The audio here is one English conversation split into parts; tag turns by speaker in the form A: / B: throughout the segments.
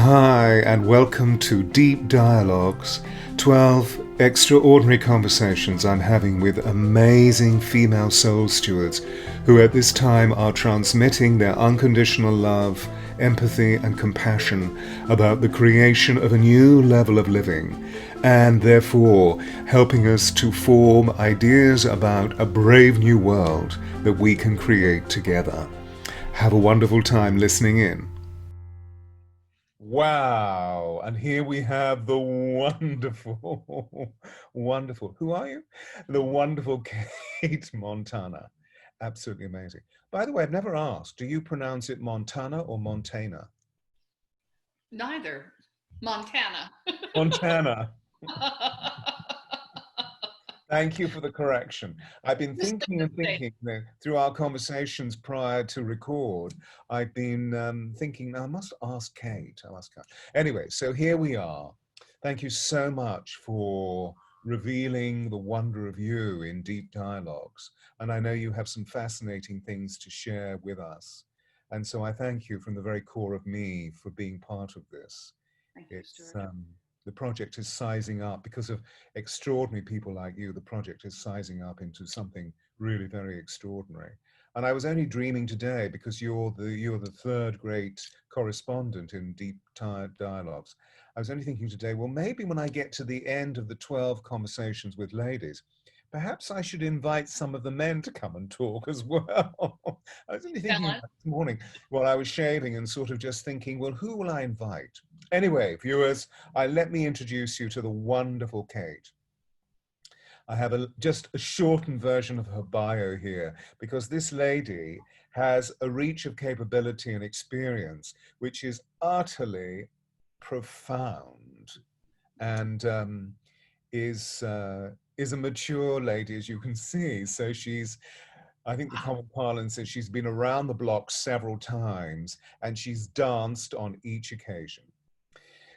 A: Hi, and welcome to Deep Dialogues, 12 extraordinary conversations I'm having with amazing female soul stewards who at this time are transmitting their unconditional love, empathy, and compassion about the creation of a new level of living, and therefore helping us to form ideas about a brave new world that we can create together. Have a wonderful time listening in. Wow, and here we have the wonderful, wonderful, who are you? The wonderful Cate Montana. Absolutely amazing. By the way, I've never asked, do you pronounce it Montana or Montana?
B: Neither. Montana.
A: Montana. Thank you for the correction. I've been
B: Just
A: thinking
B: a
A: and
B: mistake.
A: thinking that through our conversations prior to record, I've been thinking, I must ask Cate. I'll ask her. Anyway, so here we are. Thank you so much for revealing the wonder of you in Deep Dialogues. And I know you have some fascinating things to share with us. And so I thank you from the very core of me for being part of this.
B: Thank you,
A: It's
B: Stewart.
A: the project is sizing up because of extraordinary people like you. The project is sizing up into something really very extraordinary. And I was only dreaming today because you're the third great correspondent in Deep Dialogues. I was only thinking today, well, maybe when I get to the end of the 12 conversations with ladies, perhaps I should invite some of the men to come and talk as well. I was only thinking
B: Ellen?
A: about this morning while I was shaving and sort of just thinking, well, who will I invite? Anyway, viewers, let me introduce you to the wonderful Cate. I have just a shortened version of her bio here because this lady has a reach of capability and experience which is utterly profound and is a mature lady, as you can see. So I think the common parlance is she's been around the block several times and she's danced on each occasion.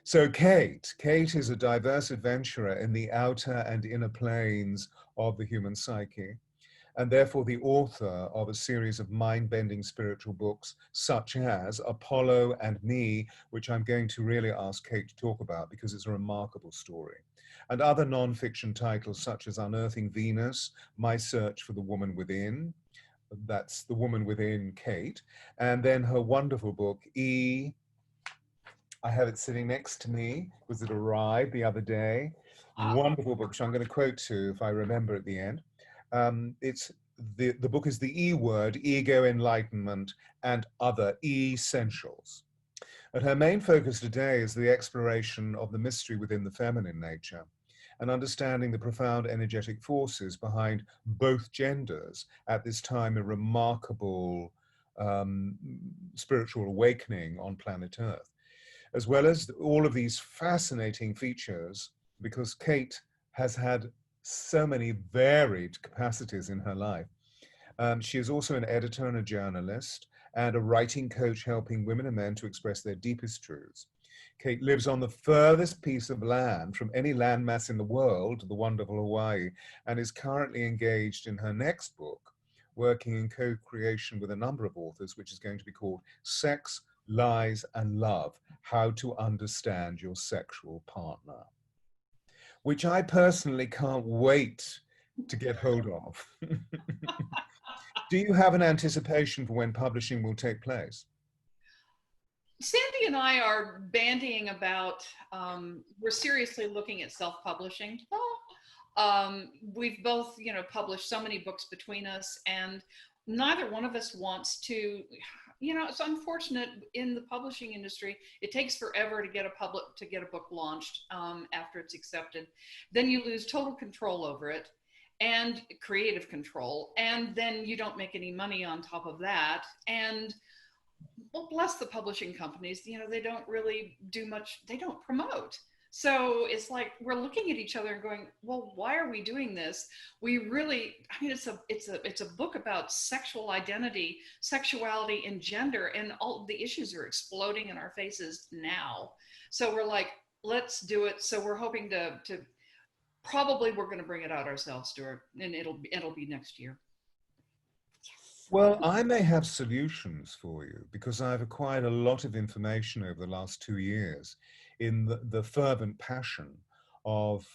A: So Cate is a diverse adventurer in the outer and inner planes of the human psyche, and therefore the author of a series of mind-bending spiritual books, such as Apollo and Me, which I'm going to really ask Cate to talk about because it's a remarkable story, and other non-fiction titles such as Unearthing Venus, My Search for the Woman Within, that's The Woman Within Cate, and then her wonderful book, I have it sitting next to me because it arrived the other day. Wonderful book, which I'm going to quote to if I remember at the end. It's the book is the E word, ego enlightenment, and other essentials. But her main focus today is the exploration of the mystery within the feminine nature and understanding the profound energetic forces behind both genders at this time, a remarkable um, spiritual awakening on planet Earth, as well as all of these fascinating features, because Cate has had so many varied capacities in her life. She is also an editor and a journalist and a writing coach helping women and men to express their deepest truths. Cate lives on the furthest piece of land from any landmass in the world, the wonderful Hawaii, and is currently engaged in her next book, working in co-creation with a number of authors, which is going to be called Sex, Lies, and Love, How to Understand Your Sexual Partner, which I personally can't wait to get hold of. Do you have an anticipation for when publishing will take place?
B: Sandy and I are bandying about, we're seriously looking at self-publishing. We've both, published so many books between us, and neither one of us wants to, it's unfortunate in the publishing industry. It takes forever to get a book launched after it's accepted. Then you lose total control over it and creative control, and then you don't make any money on top of that. And well, bless the publishing companies, they don't really do much, they don't promote. So it's like we're looking at each other and going, well, why are we doing this? We really, I mean, it's a book about sexual identity, sexuality, and gender, and all the issues are exploding in our faces now. So we're like, let's do it. So we're hoping to probably we're going to bring it out ourselves, Stuart, and it'll be next year.
A: Well, I may have solutions for you because I've acquired a lot of information over the last 2 years in the fervent passion of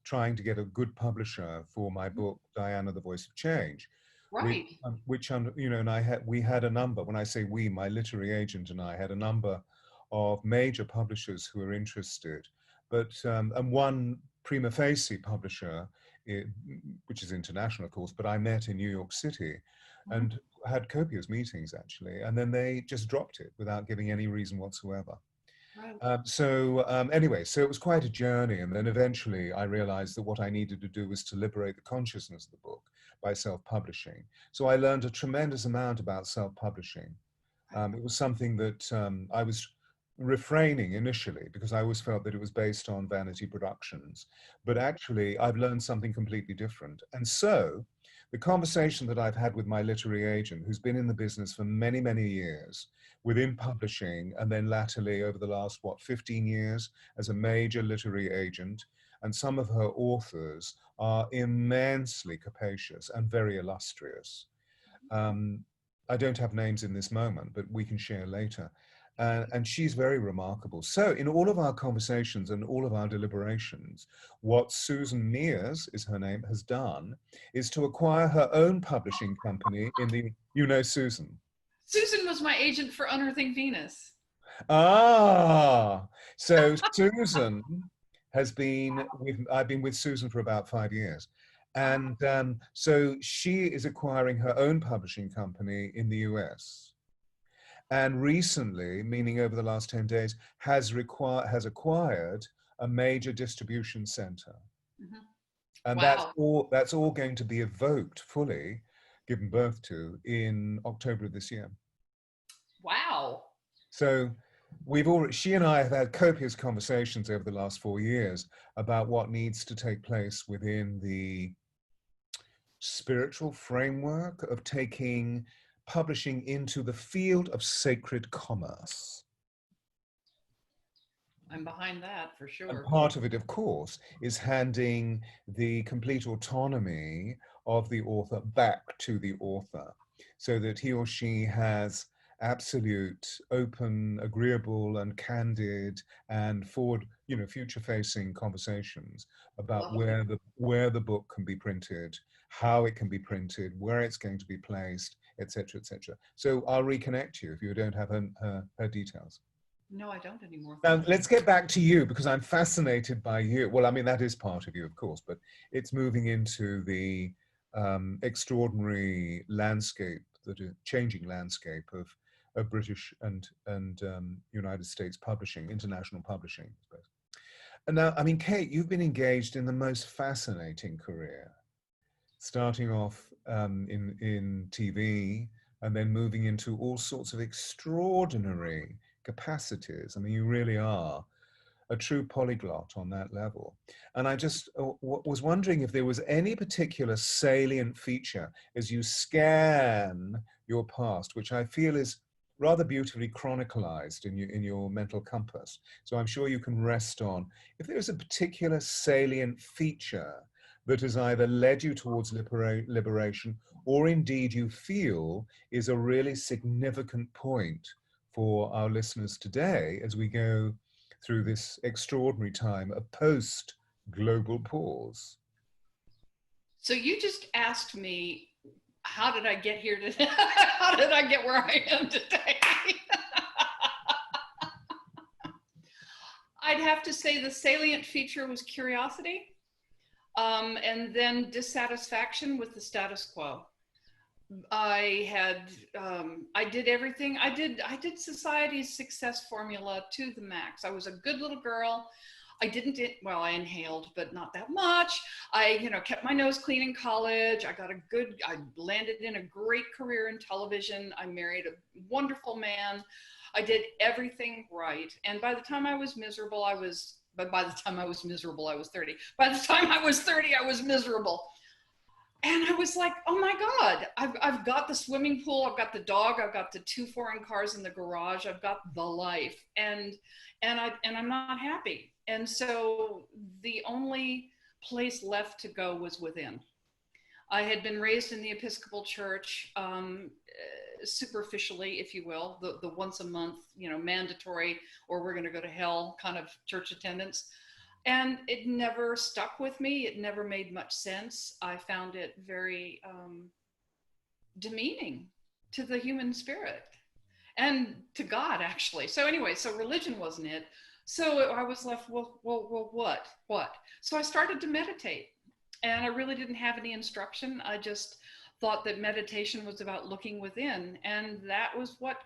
A: trying to get a good publisher for my book, Diana, the Voice of Change,
B: Right.
A: you know, and we had a number, when I say we, my literary agent and I had a number of major publishers who were interested, but, and one prima facie publisher, eh, which is international, of course, but I met in New York City
B: Mhm.
A: and had copious meetings actually, and then they just dropped it without giving any reason whatsoever.
B: Right.
A: Anyway, so it was quite a journey, and then eventually I realized that what I needed to do was to liberate the consciousness of the book by self-publishing. So I learned a tremendous amount about self-publishing.
B: Right.
A: It was something that I was refraining initially because I always felt that it was based on vanity productions. But actually, I've learned something completely different. And so the conversation that I've had with my literary agent, who's been in the business for many, many years within publishing, and then latterly over the last, 15 years as a major literary agent, and some of her authors are immensely capacious and very illustrious. Um, I don't have names in this moment, but we can share later. And she's very remarkable. So in all of our conversations and all of our deliberations, what Susan Mears, is her name, has done is to acquire her own publishing company in the, you know, Susan.
B: Susan was my agent for Unearthing Venus.
A: Ah, so Susan I've been with Susan for about 5 years.
B: Ah,
A: And so she is acquiring her own publishing company in the US. And recently, meaning over the last 10 days, has acquired a major distribution center.
B: mhm.
A: And
B: Wow.
A: that's all going to be evoked fully, given birth to in October of this year.
B: Wow.
A: So she and I have had copious conversations over the last 4 years about what needs to take place within the spiritual framework of taking publishing into the field of sacred commerce.
B: I'm behind that for
A: And
B: sure.
A: part of it, of course, is handing the complete autonomy of the author back to the author so that he or she has absolute, open, agreeable, and candid and forward, you know, future-facing conversations about
B: Lovely.
A: where the book can be printed, how it can be printed, where it's going to be placed, etc., etc. So I'll reconnect you if you don't have her details.
B: No, I don't anymore.
A: Now,
B: Thank you.
A: let's get back to you because I'm fascinated by you. Well, I mean, that is part of you, of course, but it's moving into the extraordinary landscape, changing landscape of British and United States publishing, international publishing, I suppose. And now, I mean, Cate, you've been engaged in the most fascinating career, starting off in TV and then moving into all sorts of extraordinary capacities. I mean, you really are a true polyglot on that level. And I just was wondering if there was any particular salient feature as you scan your past, which I feel is rather beautifully chronicalized in your mental compass. So I'm sure you can rest on if there's a particular salient feature that has either led you towards liberation or indeed you feel is a really significant point for our listeners today as we go through this extraordinary time, a post-global pause.
B: So you just asked me, how did I get here today? How did I get where I am today? I'd have to say the salient feature was curiosity, and then dissatisfaction with the status quo. I did everything. I did society's success formula to the max. I was a good little girl. I inhaled, but not that much. I kept my nose clean in college. I landed in a great career in television. I married a wonderful man. I did everything right. And by the time I was miserable, I was 30. By the time I was 30, I was miserable. And I was like, oh my God, I've got the swimming pool, I've got the dog, I've got the 2 foreign cars in the garage, I've got the life, and I'm not happy. And so the only place left to go was within. I had been raised in the Episcopal Church, superficially, if you will, the once a month, mandatory, or we're going to go to hell kind of church attendance. And it never stuck with me. It never made much sense. I found it very demeaning to the human spirit and to God, actually. So anyway, so religion wasn't it. So I was left, well, what? So I started to meditate, and I really didn't have any instruction. I just thought that meditation was about looking within, and that was what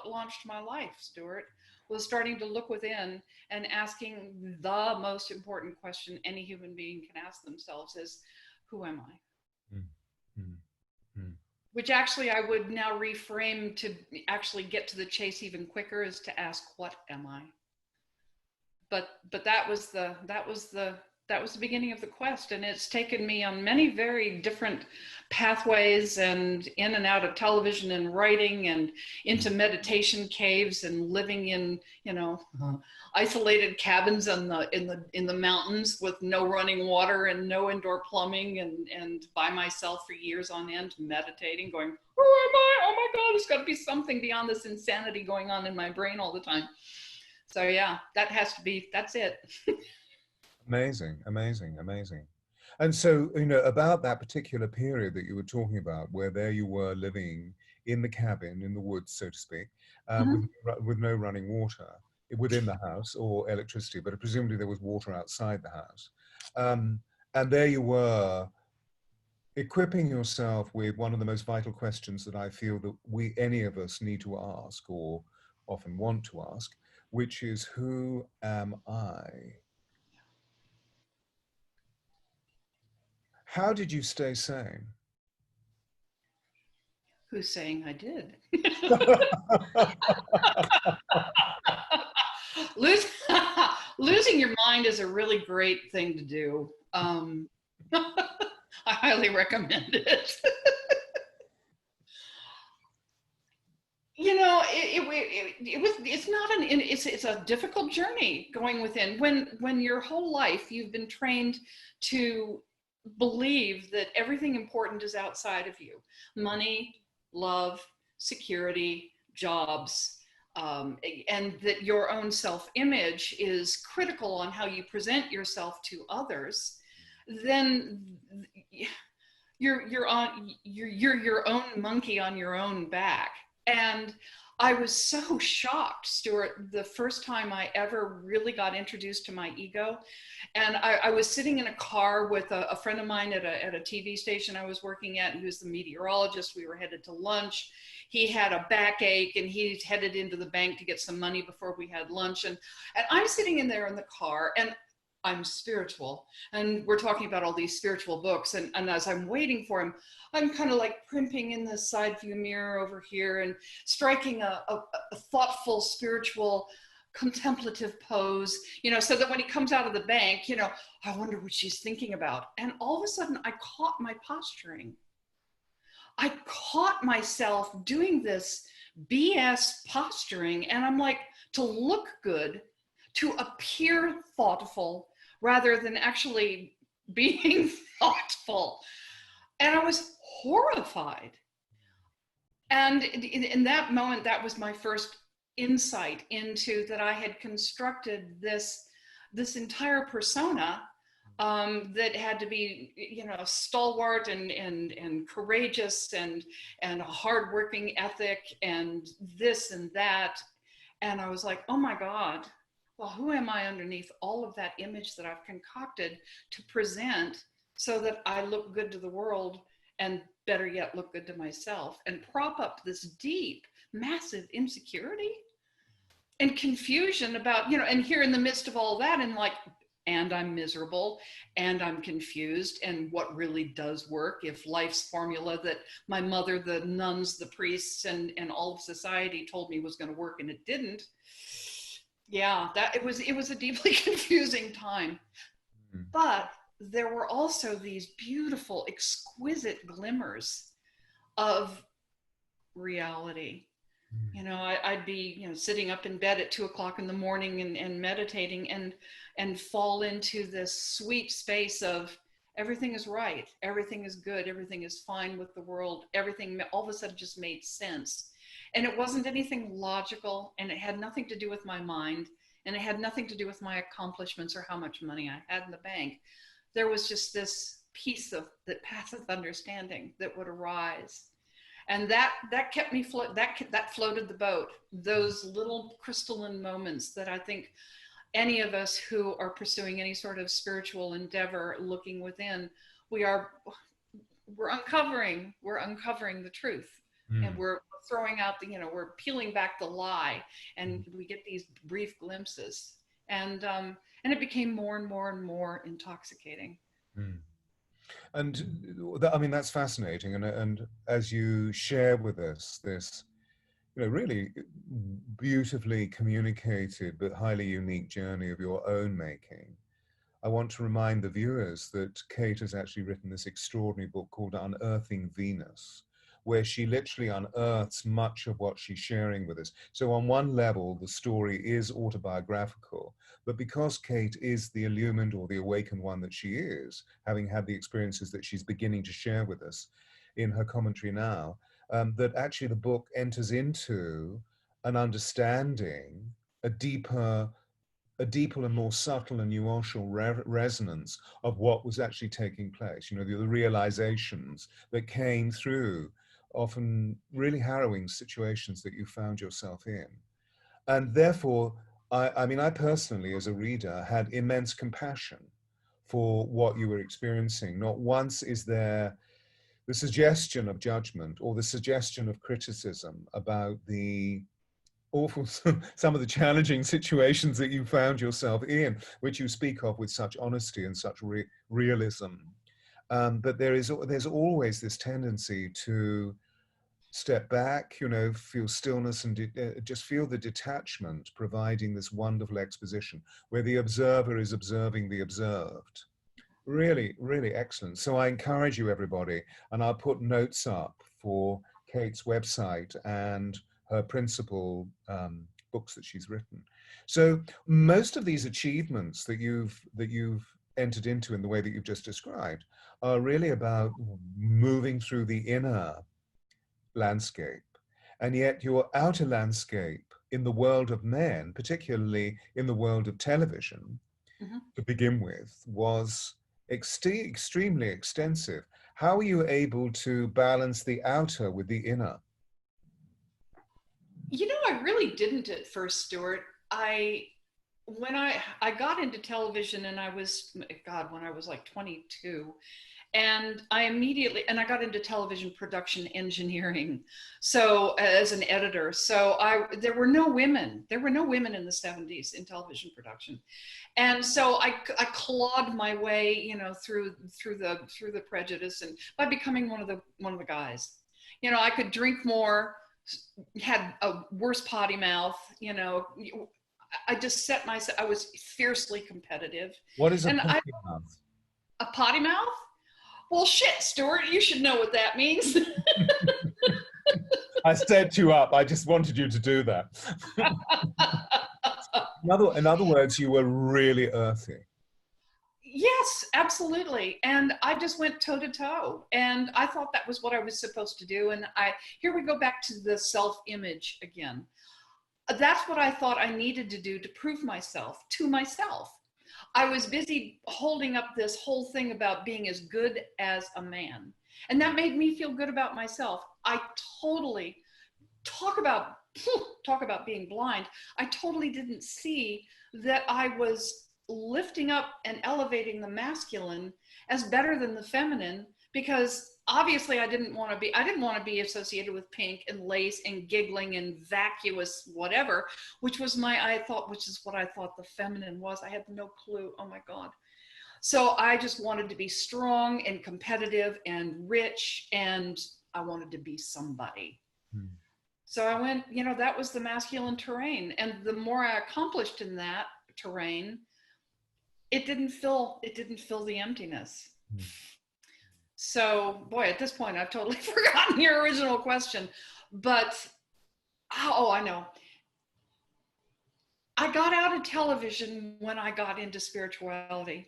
B: launched my life, Stewart, was starting to look within and asking the most important question any human being can ask themselves is, who am I? Which actually I would now reframe to actually get to the chase even quicker, is to ask, what am I? But that was the beginning of the quest, and it's taken me on many very different pathways and in and out of television and writing and into meditation caves and living in isolated cabins in the mountains with no running water and no indoor plumbing, and by myself for years on end, meditating, going, who am I? Oh my God, there's got to be something beyond this insanity going on in my brain all the time. So yeah, that's it.
A: Amazing, amazing, amazing. And so, about that particular period that you were talking about, where there you were living in the cabin, in the woods, so to speak, with no running water within the house or electricity, but presumably there was water outside the house. And there you were, equipping yourself with one of the most vital questions that I feel that any of us need to ask, or often want to ask, which is, who am I? How did you stay sane?
B: Who's saying I did? Losing your mind is a really great thing to do. I highly recommend it. It's a difficult journey going within when your whole life you've been trained to believe that everything important is outside of you: money, love, security, jobs, and that your own self-image is critical on how you present yourself to others. Then you're your own monkey on your own back. And I was so shocked, Stewart, the first time I ever really got introduced to my ego. And I was sitting in a car with a friend of mine at a TV station I was working at, and he was the meteorologist. We were headed to lunch. He had a backache, and he headed into the bank to get some money before we had lunch. And I'm sitting in there in the car, and I'm spiritual, and we're talking about all these spiritual books. And as I'm waiting for him, I'm kind of like primping in the side view mirror over here and striking a thoughtful, spiritual, contemplative pose, so that when he comes out of the bank, I wonder what she's thinking about. And all of a sudden I caught my posturing. I caught myself doing this BS posturing, and I'm like, to look good, to appear thoughtful, rather than actually being thoughtful. And I was horrified. And in that moment, that was my first insight into that I had constructed this entire persona that had to be, stalwart and courageous and a hardworking ethic and this and that. And I was like, oh my God, well, who am I underneath all of that image that I've concocted to present so that I look good to the world, and better yet, look good to myself, and prop up this deep, massive insecurity and confusion about, and here in the midst of all that, and I'm miserable, and I'm confused, and what really does work, if life's formula that my mother, the nuns, the priests, and all of society told me was going to work, and it didn't. Yeah, it was a deeply confusing time. But there were also these beautiful, exquisite glimmers of reality. I'd be, sitting up in bed at 2:00 in the morning and meditating and fall into this sweet space of everything is right, everything is good, everything is fine with the world, everything all of a sudden just made sense. And it wasn't anything logical, and it had nothing to do with my mind, and it had nothing to do with my accomplishments or how much money I had in the bank. There was just this piece of that passive understanding that would arise. And that kept me that floated the boat. Those little crystalline moments that I think any of us who are pursuing any sort of spiritual endeavor, looking within, we're uncovering the truth, and we're throwing out we're peeling back the lie, and we get these brief glimpses, and it became more and more and more intoxicating.
A: And I mean, that's fascinating. And as you share with us this, really beautifully communicated but highly unique journey of your own making, I want to remind the viewers that Cate has actually written this extraordinary book called Unearthing Venus, where she literally unearths much of what she's sharing with us. So on one level, the story is autobiographical, but because Cate is the illumined or the awakened one that she is, having had the experiences that she's beginning to share with us in her commentary now, that actually the book enters into an understanding, a deeper and more subtle and nuancial resonance of what was actually taking place, the realizations that came through often really harrowing situations that you found yourself in. And therefore, I mean, I personally, as a reader, had immense compassion for what you were experiencing. Not once is there the suggestion of judgment or the suggestion of criticism about the awful, some of the challenging situations that you found yourself in, which you speak of with such honesty and such realism. But there's always this tendency to step back, feel stillness and just feel the detachment, providing this wonderful exposition where the observer is observing the observed. Really, really excellent. So I encourage you, everybody, and I'll put notes up for Cate's website and her principal books that she's written. So most of these achievements that you've entered into in the way that you've just described are really about moving through the inner landscape, and yet your outer landscape in the world of men, particularly in the world of television, to begin with, was extremely extensive. How are you able to balance the outer with the inner?
B: I really didn't at first, Stuart. When I got into television, and I was, God, when I was like 22, and I got into television production engineering, so as an editor. So there were no women in the 70s in television production, and so I clawed my way, through the prejudice, and by becoming one of the guys. I could drink more, had a worse potty mouth, I just set myself, I was fiercely competitive.
A: What is a potty mouth?
B: A potty mouth? Well, shit, Stuart, you should know what that means.
A: I set you up. I just wanted you to do that. In other words, you were really earthy.
B: Yes, absolutely. And I just went toe to toe, and I thought that was what I was supposed to do. And here we go back to the self-image again. That's what I thought I needed to do to prove myself to myself. I was busy holding up this whole thing about being as good as a man. And that made me feel good about myself. I totally talk about being blind. I totally didn't see that I was lifting up and elevating the masculine as better than the feminine, because obviously I didn't want to be associated with pink and lace and giggling and vacuous whatever, which is what I thought the feminine was. I had no clue. Oh my God. So I just wanted to be strong and competitive and rich, and I wanted to be somebody. So I went, that was the masculine terrain. And the more I accomplished in that terrain, it didn't fill the emptiness. So, boy, at this point, I've totally forgotten your original question. But, I know. I got out of television when I got into spirituality.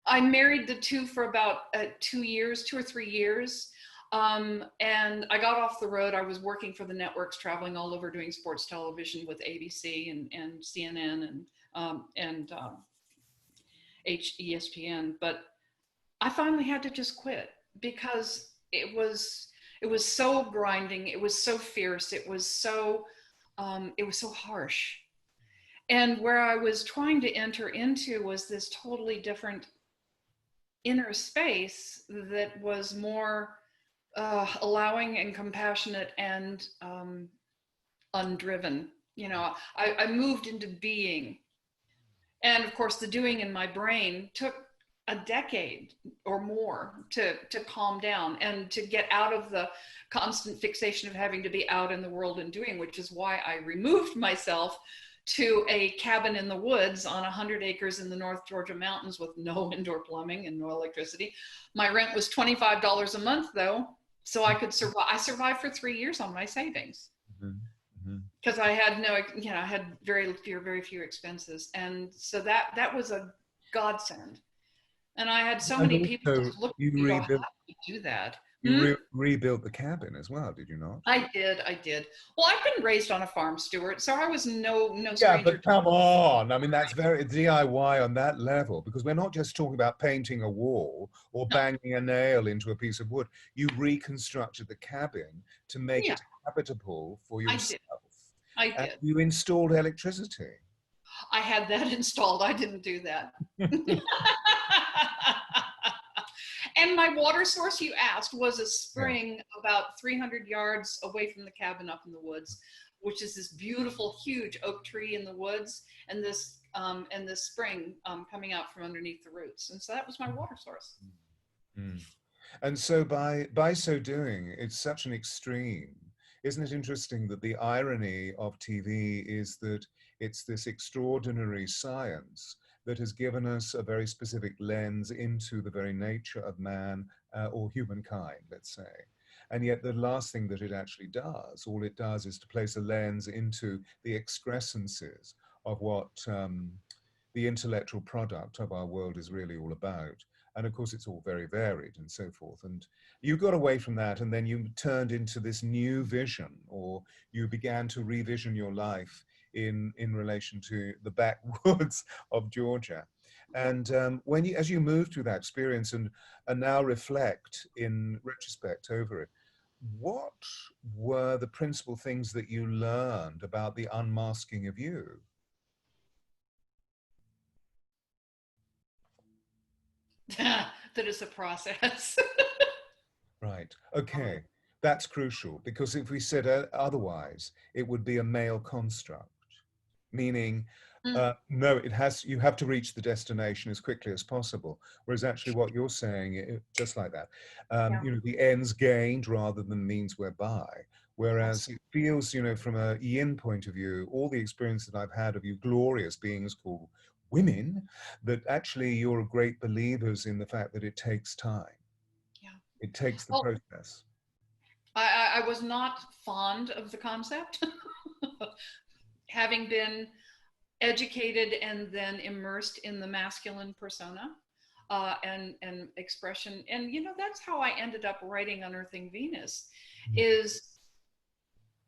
B: I married the two for about 2 years, 2 or 3 years. And I got off the road. I was working for the networks, traveling all over doing sports television with ABC and CNN and ESPN. But I finally had to just quit because it was so grinding. It was so fierce. It was so harsh. And where I was trying to enter into was this totally different inner space that was more allowing and compassionate and undriven. You know, I moved into being. And of course, the doing in my brain took a decade or more to calm down and to get out of the constant fixation of having to be out in the world and doing, which is why I removed myself to a cabin in the woods on 100 acres in the North Georgia mountains with no indoor plumbing and no electricity. My rent was $25 a month though, so I could survive. I survived for 3 years on my savings because I had I had very few expenses. And so that was a godsend. And I had so many people just look at me and go, how do you do that?
A: You rebuilt the cabin as well, did you not?
B: I did. Well, I've been raised on a farm, Stewart, so I was no stranger.
A: Yeah, but come on. I mean, that's very DIY on that level, because we're not just talking about painting a wall or banging a nail into a piece of wood. You reconstructed the cabin to make it habitable for yourself.
B: I did.
A: And you installed electricity.
B: I had that installed. I didn't do that. And my water source, you asked, was a spring about 300 yards away from the cabin up in the woods, which is this beautiful, huge oak tree in the woods, and this spring coming out from underneath the roots. And so that was my water source.
A: And so by so doing, it's such an extreme. Isn't it interesting that the irony of TV is that it's this extraordinary science that has given us a very specific lens into the very nature of man or humankind, let's say. And yet the last thing that it actually does, all it does is to place a lens into the excrescences of what the intellectual product of our world is really all about. And of course, it's all very varied and so forth. And you got away from that, and then you turned into this new vision, or you began to revision your life in relation to the backwoods of Georgia. And as you move through that experience and now reflect in retrospect over it, what were the principal things that you learned about the unmasking of you?
B: That is a process.
A: Right. Okay. That's crucial, because if we said otherwise, it would be a male construct, meaning no, you have to reach the destination as quickly as possible. Whereas actually what you're saying, just like that, the ends gained rather than means whereby. Whereas it feels, from a yin point of view, all the experience that I've had of you glorious beings called women, that actually you're great believers in the fact that it takes time. Yeah. It takes the process.
B: I was not fond of the concept. Having been educated and then immersed in the masculine persona and expression. And, that's how I ended up writing Unearthing Venus, is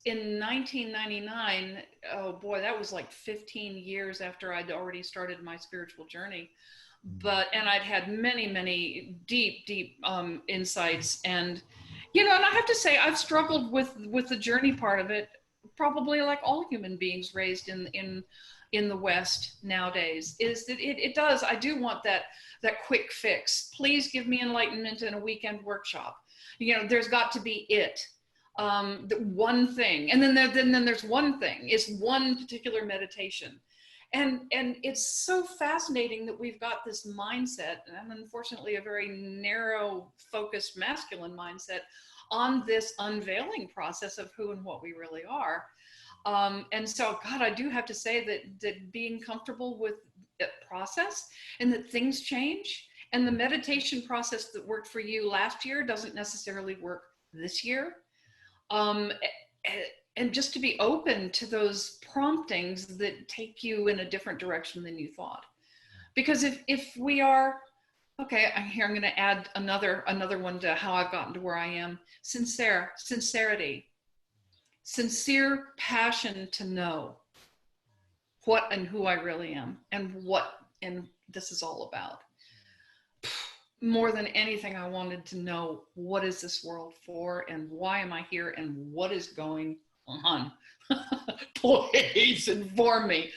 B: in 1999, oh boy, that was like 15 years after I'd already started my spiritual journey. And I'd had many, many deep insights. And, and I have to say, I've struggled with the journey part of it, probably like all human beings raised in the West nowadays, is that I do want that quick fix. Please give me enlightenment in a weekend workshop. There's got to be the one thing. And then there's one thing, it's one particular meditation. And it's so fascinating that we've got this mindset, and unfortunately a very narrow focused masculine mindset, on this unveiling process of who and what we really are. And so, God, I do have to say that being comfortable with the process and that things change, and the meditation process that worked for you last year doesn't necessarily work this year. And just to be open to those promptings that take you in a different direction than you thought. Because if we are Okay, here I'm going to add another one to how I've gotten to where I am. Sincerity, sincere passion to know what and who I really am and what and this is all about. More than anything, I wanted to know, what is this world for and why am I here and what is going on? Please inform me.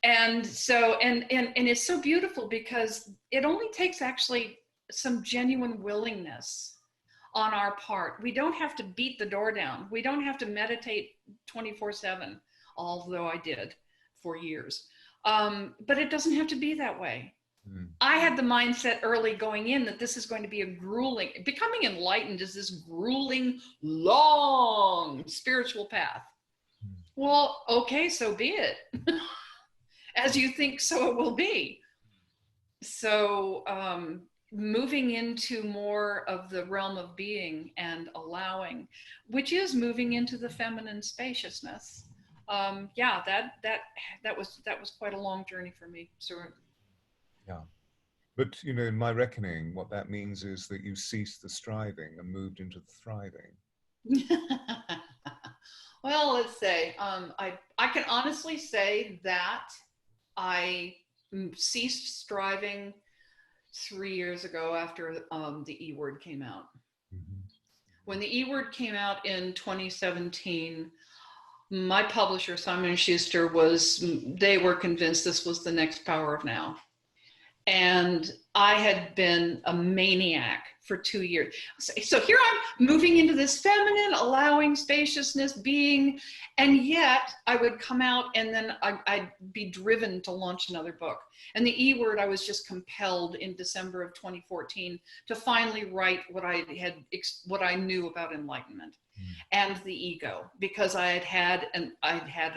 B: And so, and it's so beautiful because it only takes actually some genuine willingness on our part. We don't have to beat the door down. We don't have to meditate 24/7, although I did for years. But it doesn't have to be that way. I had the mindset early going in that this is going to be becoming enlightened is this grueling, long spiritual path. Well, okay, so be it. As you think, so it will be. So moving into more of the realm of being and allowing, which is moving into the feminine spaciousness. Yeah, that was quite a long journey for me. So
A: yeah. But, you know, in my reckoning, what that means is that you ceased the striving and moved into the thriving.
B: Well, let's say, I can honestly say that I ceased striving 3 years ago after the E word came out. Mm-hmm. When the E word came out in 2017, my publisher, Simon & Schuster, they were convinced this was the next Power of Now. And I had been a maniac for 2 years. So here I'm moving into this feminine, allowing spaciousness, being, and yet I would come out and then I'd be driven to launch another book. And the E word, I was just compelled in December of 2014 to finally write what I knew about enlightenment and the ego, because I'd had an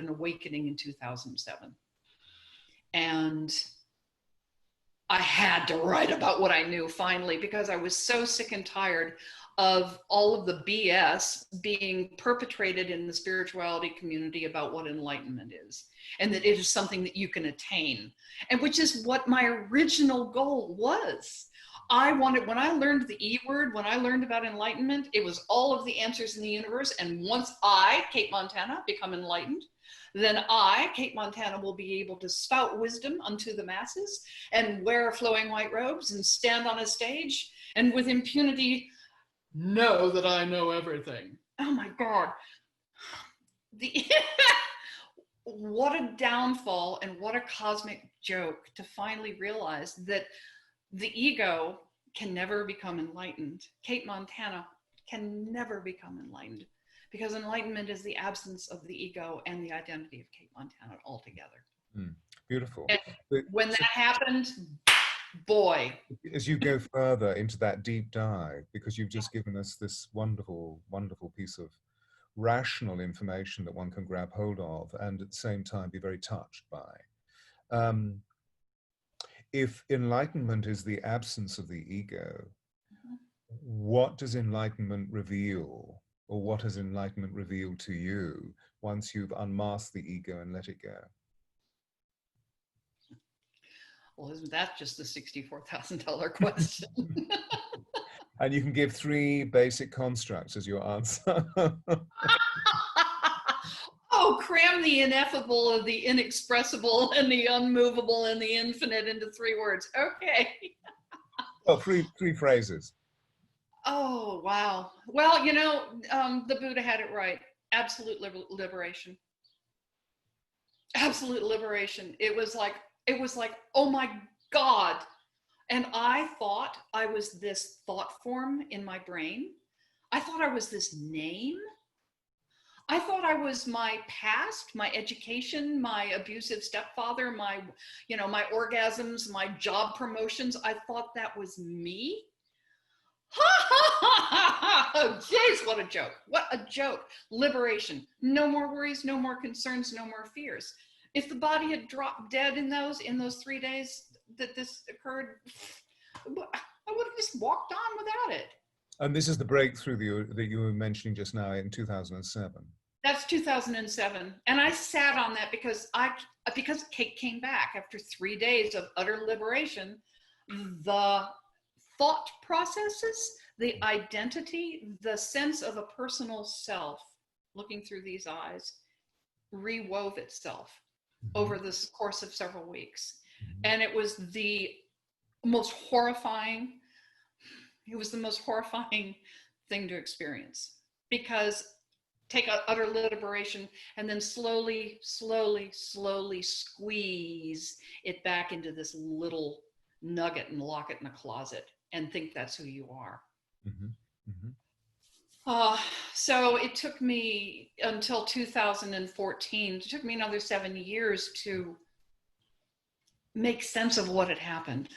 B: awakening in 2007. And I had to write about what I knew finally, because I was so sick and tired of all of the BS being perpetrated in the spirituality community about what enlightenment is, and that it is something that you can attain, and which is what my original goal was. When I learned the E word, when I learned about enlightenment, it was all of the answers in the universe. And once I, Cate Montana, become enlightened, then I, Cate Montana, will be able to spout wisdom unto the masses and wear flowing white robes and stand on a stage and with impunity know that I know everything. Oh my God. What a downfall and what a cosmic joke to finally realize that the ego can never become enlightened. Cate Montana can never become enlightened, because enlightenment is the absence of the ego and the identity of Cate Montana altogether.
A: Beautiful.
B: And when that happened, boy.
A: As you go further into that deep dive, because you've just given us this wonderful, wonderful piece of rational information that one can grab hold of and at the same time be very touched by. If enlightenment is the absence of the ego, what does enlightenment reveal? Or what has enlightenment revealed to you once you've unmasked the ego and let it go?
B: Well, isn't that just the $64,000 question?
A: And you can give 3 basic constructs as your answer.
B: Oh, cram the ineffable and the inexpressible and the unmovable and the infinite into 3 words. Okay.
A: Well, 3 phrases.
B: Oh, wow. Well, you know, the Buddha had it right. Absolute liberation. Absolute liberation. It was like, oh my God. And I thought I was this thought form in my brain. I thought I was this name. I thought I was my past, my education, my abusive stepfather, my orgasms, my job promotions. I thought that was me. Jeez, what a joke. What a joke. Liberation. No more worries, no more concerns, no more fears. If the body had dropped dead in those 3 days that this occurred, I would have just walked on without it.
A: And this is the breakthrough that you were mentioning just now in 2007.
B: That's 2007. And I sat on that because Cate came back after 3 days of utter liberation. the thought processes, the identity, the sense of a personal self looking through these eyes rewove itself over this course of several weeks. And it was the most horrifying, thing to experience, because take utter liberation and then slowly squeeze it back into this little nugget and lock it in a closet and think that's who you are. So it took me until 2014, it took me another 7 years to make sense of what had happened.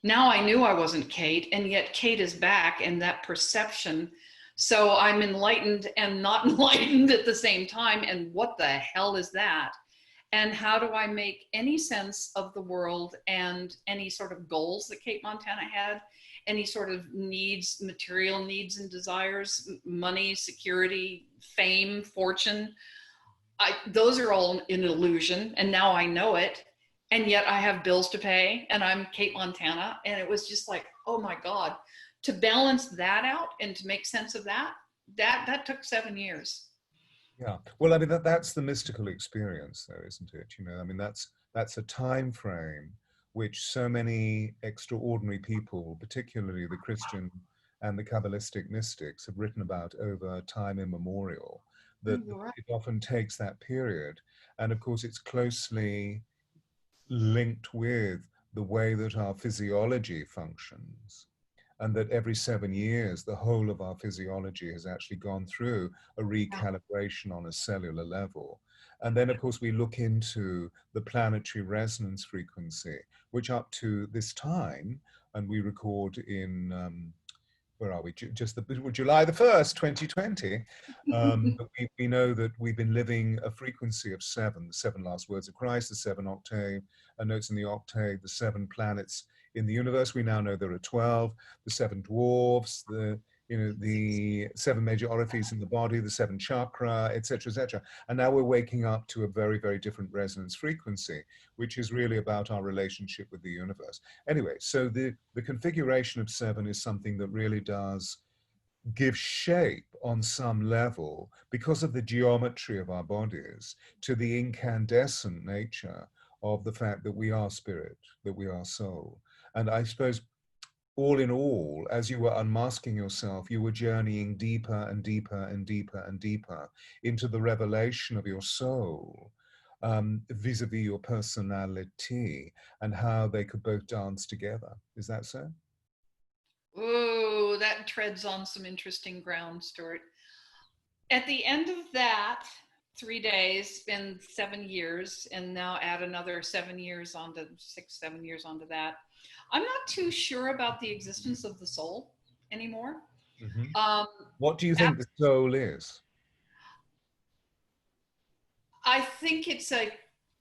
B: Now I knew I wasn't Cate, and yet Cate is back, and that perception. So I'm enlightened and not enlightened at the same time. And what the hell is that? And how do I make any sense of the world and any sort of goals that Cate Montana had, any sort of needs, material needs and desires, money, security, fame, fortune? Those are all an illusion. And now I know it. And yet I have bills to pay, and I'm Cate Montana. And it was just like, oh my God, to balance that out and to make sense of that took 7 years.
A: Yeah, well, I mean, that's the mystical experience, though, isn't it? You know, I mean, that's a time frame which so many extraordinary people, particularly the Christian and the Kabbalistic mystics, have written about over time immemorial, that
B: Right.
A: it often takes that period. And of course, it's closely linked with the way that our physiology functions, and that every 7 years, the whole of our physiology has actually gone through a recalibration on a cellular level. And then, of course, we look into the planetary resonance frequency, which up to this time, and we record in, where are we? Just July the 1st, 2020. We know that we've been living a frequency of seven, the seven last words of Christ, the seven octave, notes in the octave, the seven planets in the universe. We now know there are 12, the seven dwarfs, the seven major orifices in the body, the seven chakra, etc., etc. And now we're waking up to a very, very different resonance frequency, which is really about our relationship with the universe. Anyway, so the configuration of seven is something that really does give shape on some level, because of the geometry of our bodies, to the incandescent nature of the fact that we are spirit, that we are soul. And I suppose, all in all, as you were unmasking yourself, you were journeying deeper and deeper and deeper and deeper into the revelation of your soul, vis-a-vis your personality, and how they could both dance together. Is that so?
B: Oh, that treads on some interesting ground, Stewart. At the end of that 3 days, been 7 years, and now add another 7 years onto 7 years onto that. I'm not too sure about the existence of the soul anymore.
A: What do you think the soul is?
B: I think it's a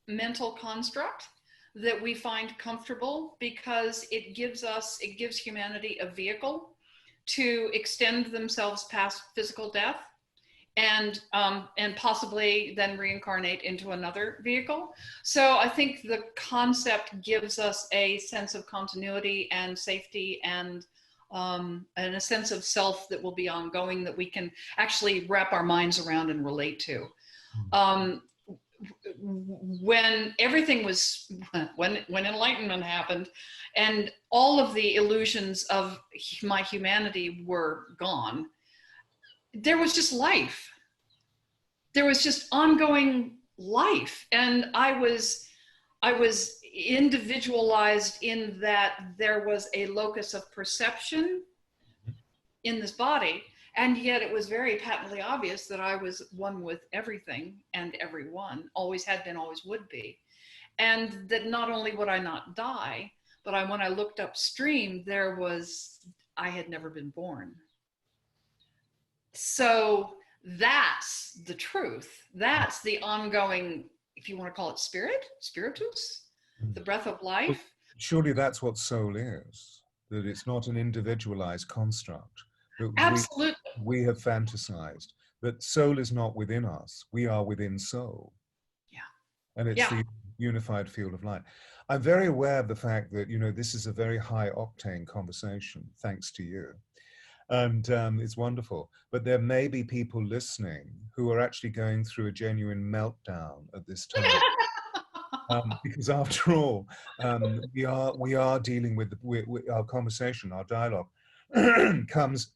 B: mental construct that we find comfortable, because it gives humanity a vehicle to extend themselves past physical death, and possibly then reincarnate into another vehicle. So I think the concept gives us a sense of continuity and safety, and a sense of self that will be ongoing, that we can actually wrap our minds around and relate to. When everything was, when enlightenment happened, and all of the illusions of my humanity were gone, there was just life. There was just ongoing life. And I was individualized in that there was a locus of perception in this body. And yet it was very patently obvious that I was one with everything and everyone, always had been, always would be. And that not only would I not die, but when I looked upstream, I had never been born. So that's the truth. That's the ongoing, if you want to call it spiritus, the breath of life.
A: But surely that's what soul is, that it's not an individualized construct.
B: Absolutely.
A: We have fantasized that soul is not within us. We are within soul.
B: Yeah.
A: And it's unified field of light. I'm very aware of the fact that, this is a very high octane conversation, thanks to you. And it's wonderful. But there may be people listening who are actually going through a genuine meltdown at this time. Because after all, we are dealing with our conversation, our dialogue comes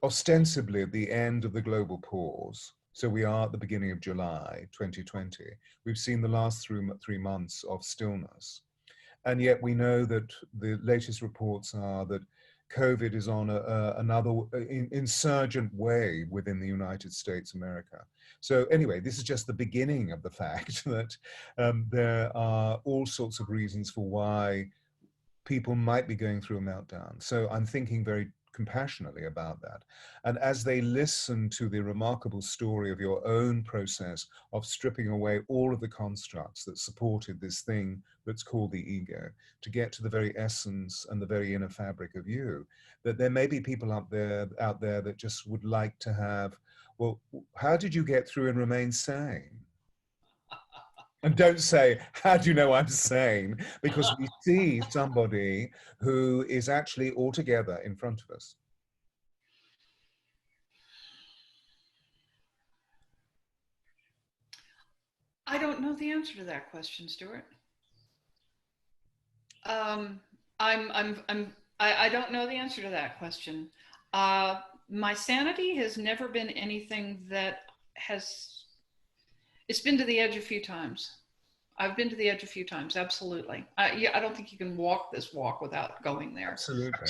A: ostensibly at the end of the global pause. So we are at the beginning of July 2020. We've seen the last 3 months of stillness. And yet we know that the latest reports are that COVID is on another insurgent wave within the United States, America. So anyway, this is just the beginning of the fact that there are all sorts of reasons for why people might be going through a meltdown. So I'm thinking very compassionately about that. And as they listen to the remarkable story of your own process of stripping away all of the constructs that supported this thing that's called the ego, to get to the very essence and the very inner fabric of you, that there may be people out there that just would like to have, well, how did you get through and remain sane? And don't say, how do you know I'm sane? Because we see somebody who is actually altogether in front of us.
B: I don't know the answer to that question, Stewart. I don't know the answer to that question. My sanity has never been anything that it's been to the edge a few times. I've been to the edge a few times, absolutely. Yeah, I don't think you can walk this walk without going there.
A: Absolutely.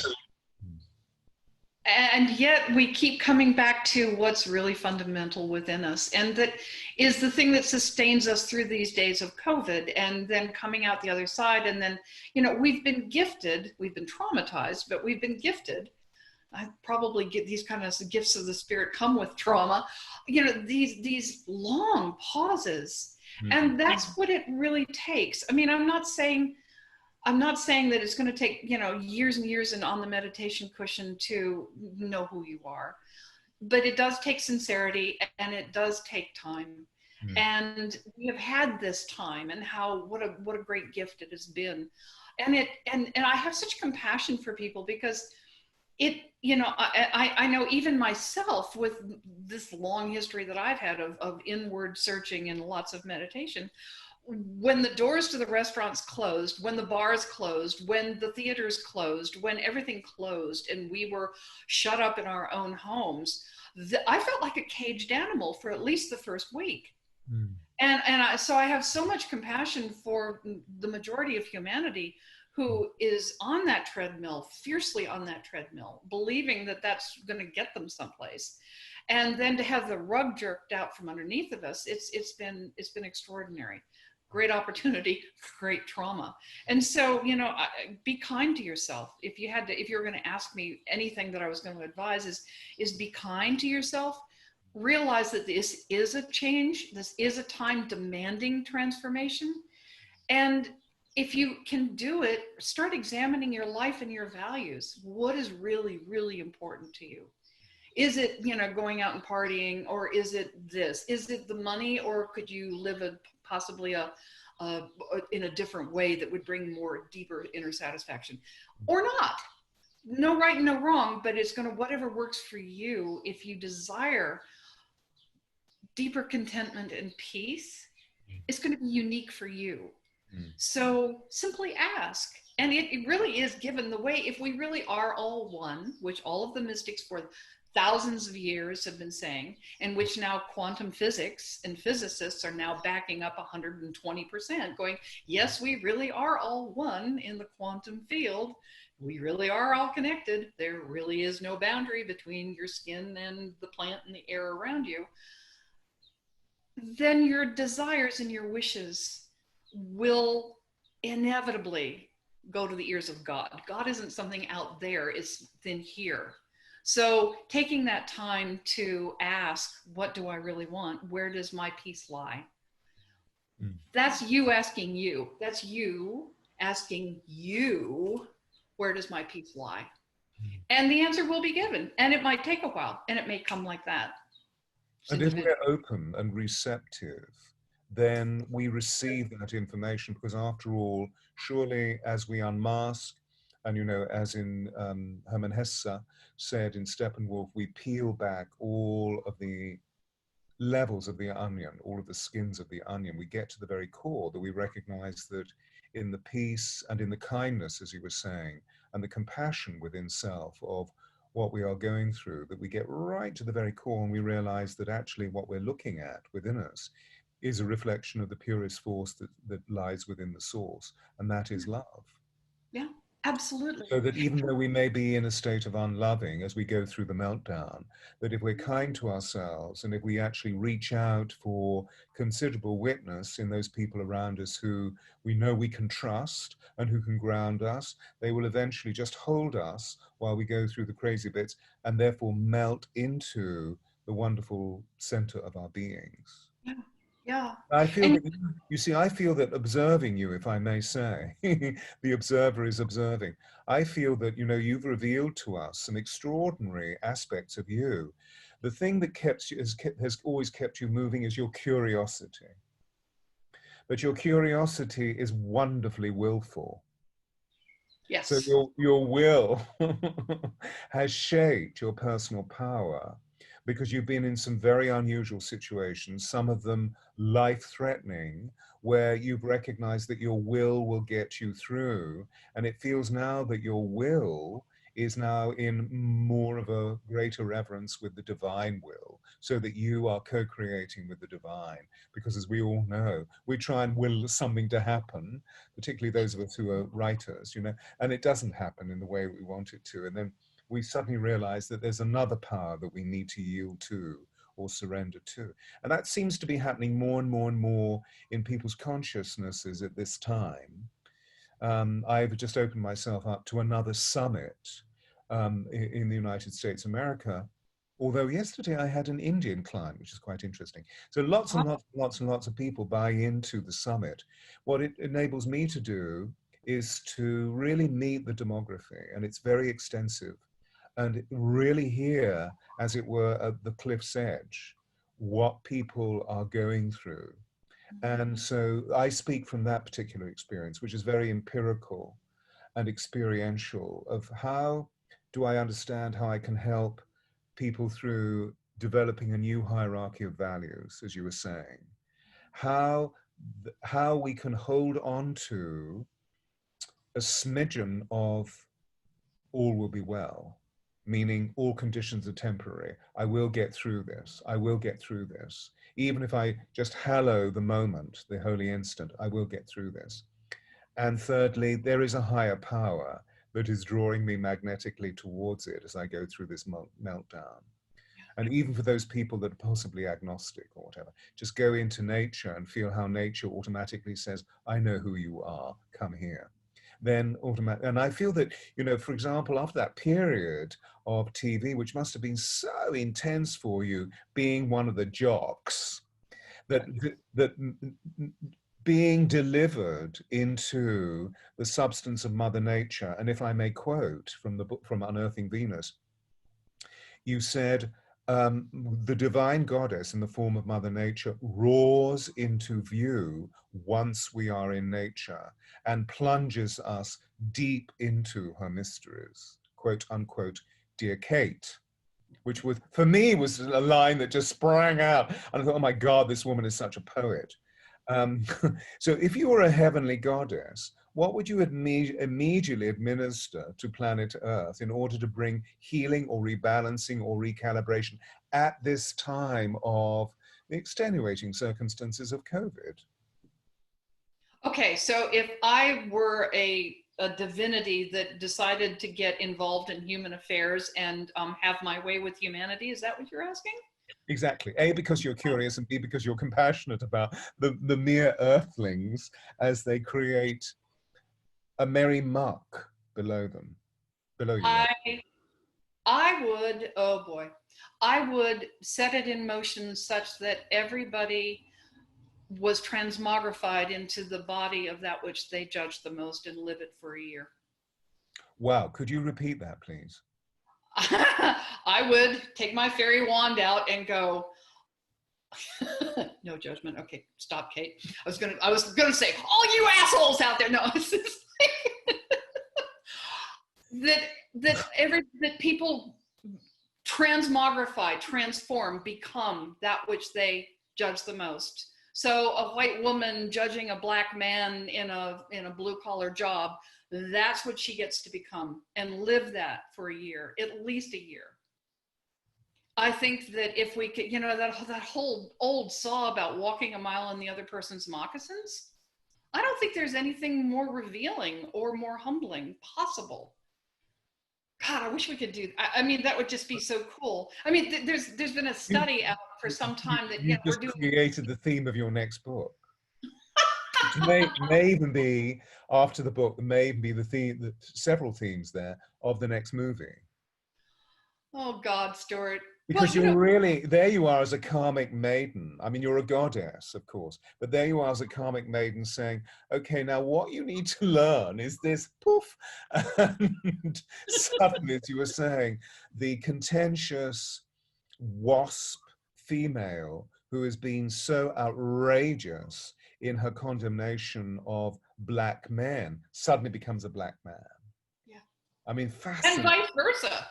B: And yet we keep coming back to what's really fundamental within us. And that is the thing that sustains us through these days of COVID, and then coming out the other side. And then, we've been gifted, we've been traumatized, but we've been gifted. I probably get these kind of gifts of the spirit come with trauma, these long pauses. Mm-hmm. And that's what it really takes. I mean, I'm not saying that it's going to take, years and years and on the meditation cushion to know who you are, but it does take sincerity and it does take time. Mm. And we have had this time, and what a great gift it has been. And I have such compassion for people, because I know even myself, with this long history that I've had of inward searching and lots of meditation, when the doors to the restaurants closed, when the bars closed, when the theaters closed, when everything closed and we were shut up in our own homes, I felt like a caged animal for at least the first week. Mm. So I have so much compassion for the majority of humanity who is on that treadmill, fiercely on that treadmill, believing that that's going to get them someplace. And then to have the rug jerked out from underneath of us, it's been extraordinary. Great opportunity, great trauma. And so, be kind to yourself. If you were going to ask me anything that I was going to advise is be kind to yourself. Realize that this is a change. This is a time demanding transformation. And if you can do it, start examining your life and your values. What is really, really important to you? Is it, going out and partying, or is it this? Is it the money, or could you live possibly in a different way that would bring more deeper inner satisfaction? Or not? No right and no wrong, but it's going to, whatever works for you. If you desire deeper contentment and peace, it's going to be unique for you. So simply ask. And it really is given the way, if we really are all one, which all of the mystics for thousands of years have been saying, and which now quantum physics and physicists are now backing up 120%, going, yes, we really are all one in the quantum field. We really are all connected. There really is no boundary between your skin and the plant and the air around you. Then your desires and your wishes will inevitably go to the ears of God. God isn't something out there, it's in here. So taking that time to ask, what do I really want? Where does my peace lie? That's you asking you. That's you asking you, where does my peace lie? And the answer will be given. And it might take a while, and it may come like that.
A: And if we're open and receptive, then we receive that information, because after all, surely as we unmask, and you know, as in Hermann Hesse said in Steppenwolf, we peel back all of the levels of the onion, all of the skins of the onion, we get to the very core, that we recognize that in the peace and in the kindness, as you were saying, and the compassion within self of what we are going through, that we get right to the very core and we realize that actually what we're looking at within us is a reflection of the purest force that lies within the source, and that is love.
B: Yeah, absolutely.
A: So that even though we may be in a state of unloving as we go through the meltdown, that if we're kind to ourselves and if we actually reach out for considerable witness in those people around us who we know we can trust and who can ground us, they will eventually just hold us while we go through the crazy bits and therefore melt into the wonderful center of our beings.
B: Yeah. Yeah.
A: I feel
B: And
A: that, you see, I feel that observing you, if I may say, the observer is observing. I feel that, you know, you've revealed to us some extraordinary aspects of you. The thing that has always kept you moving is your curiosity. But your curiosity is wonderfully willful. So
B: yes.
A: your will has shaped your personal power, because you've been in some very unusual situations, some of them life-threatening, where you've recognized that your will get you through. And it feels now that your will is now in more of a greater reverence with the divine will, so that you are co-creating with the divine. Because as we all know, we try and will something to happen, particularly those of us who are writers, you know, and it doesn't happen in the way we want it to. And then we suddenly realize that there's another power that we need to yield to or surrender to. And that seems to be happening more and more and more in people's consciousnesses at this time. I've just opened myself up to another summit in the United States of America. Although yesterday I had an Indian client, which is quite interesting. So lots and lots of people buy into the summit. What it enables me to do is to really meet the demography, and it's very extensive, and really hear, as it were, at the cliff's edge, what people are going through. And so I speak from that particular experience, which is very empirical and experiential, of how do I understand how I can help people through developing a new hierarchy of values, as you were saying, how we can hold on to a smidgen of all will be well, meaning all conditions are temporary. I will get through this. I will get through this. Even if I just hallow the moment, the holy instant, I will get through this. And thirdly, there is a higher power that is drawing me magnetically towards it as I go through this meltdown. And even for those people that are possibly agnostic or whatever, just go into nature and feel how nature automatically says, I know who you are, come here. Then automatically, and I feel that, you know, for example, after that period of TV, which must have been so intense for you, being one of the jocks, that being delivered into the substance of Mother Nature. And if I may quote from the book, from Unearthing Venus, you said, the divine goddess in the form of Mother Nature roars into view once we are in nature and plunges us deep into her mysteries, quote unquote, dear Cate, which was, for me, was a line that just sprang out. And I thought, oh my God, this woman is such a poet. So if you were a heavenly goddess, what would you immediately administer to planet Earth in order to bring healing or rebalancing or recalibration at this time of the extenuating circumstances of COVID?
B: Okay, so if I were a divinity that decided to get involved in human affairs and have my way with humanity, is that what you're asking?
A: Exactly. A, because you're curious, and B, because you're compassionate about the mere earthlings as they create a merry muck below them, below you.
B: I would, oh boy, I would set it in motion such that everybody was transmogrified into the body of that which they judge the most and live it for a year.
A: Wow. Could you repeat that, please?
B: I would take my fairy wand out and go, no judgment. Okay, stop, Cate. I was gonna say, all you assholes out there. No, it's just that people transmogrify, transform, become that which they judge the most. So a white woman judging a black man in a blue collar job, that's what she gets to become, and live that for a year, at least a year. I think that if we could, that whole old saw about walking a mile in the other person's moccasins, I don't think there's anything more revealing or more humbling possible. God, I wish we could do. I mean, that would just be so cool. I mean, there's been a study out for some time that
A: you
B: we're
A: just
B: doing.
A: created the theme of your next book. Which may even be after the book. May even be the theme, several themes there of the next movie.
B: Oh God, Stewart.
A: Because you're really, there you are as a karmic maiden. I mean, you're a goddess, of course, but there you are as a karmic maiden saying, okay, now what you need to learn is this, poof. And suddenly, as you were saying, the contentious wasp female who has been so outrageous in her condemnation of black men suddenly becomes a black man.
B: Yeah.
A: I mean, fascinating.
B: And vice versa.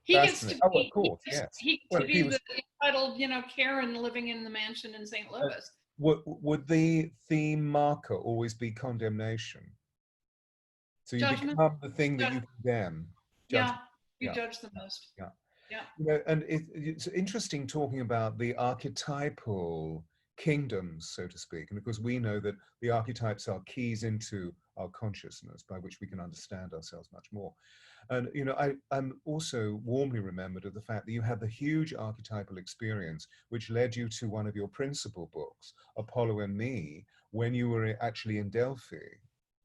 B: He gets to be,
A: of course, yes.
B: He gets to be the entitled, Karen living in the mansion in St. Louis.
A: Would the theme marker always be condemnation? So you
B: Judgment.
A: become the thing that you condemn.
B: Yeah, you judge the most.
A: Yeah.
B: Yeah.
A: And it's interesting talking about the archetypal kingdoms, so to speak, and of course we know that the archetypes are keys into our consciousness by which we can understand ourselves much more. And I'm also warmly remembered of the fact that you had the huge archetypal experience which led you to one of your principal books, Apollo and Me, when you were actually in Delphi.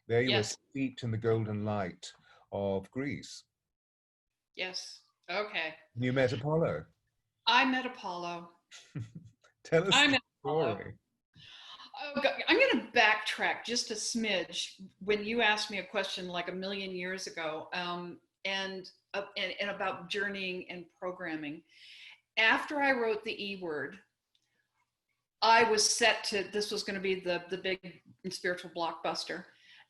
A: There you were steeped in the golden light of Greece.
B: Yes. Okay.
A: You met Apollo.
B: I met Apollo.
A: Tell us the story.
B: Oh, God. I'm going to backtrack just a smidge when you asked me a question like a million years ago, and about journeying and programming. After I wrote the E Word, I was set to, this was going to be the big spiritual blockbuster.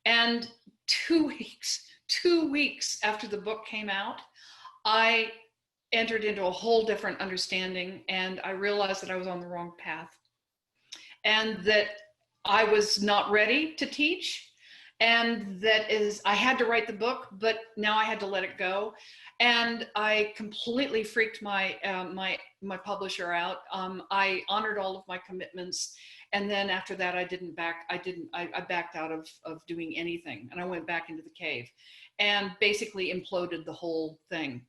B: And 2 weeks after the book came out, I entered into a whole different understanding, and I realized that I was on the wrong path and that I was not ready to teach. And I had to write the book, but now I had to let it go. And I completely freaked my publisher out. I honored all of my commitments. And then after that, I backed out of doing anything. And I went back into the cave and basically imploded the whole thing.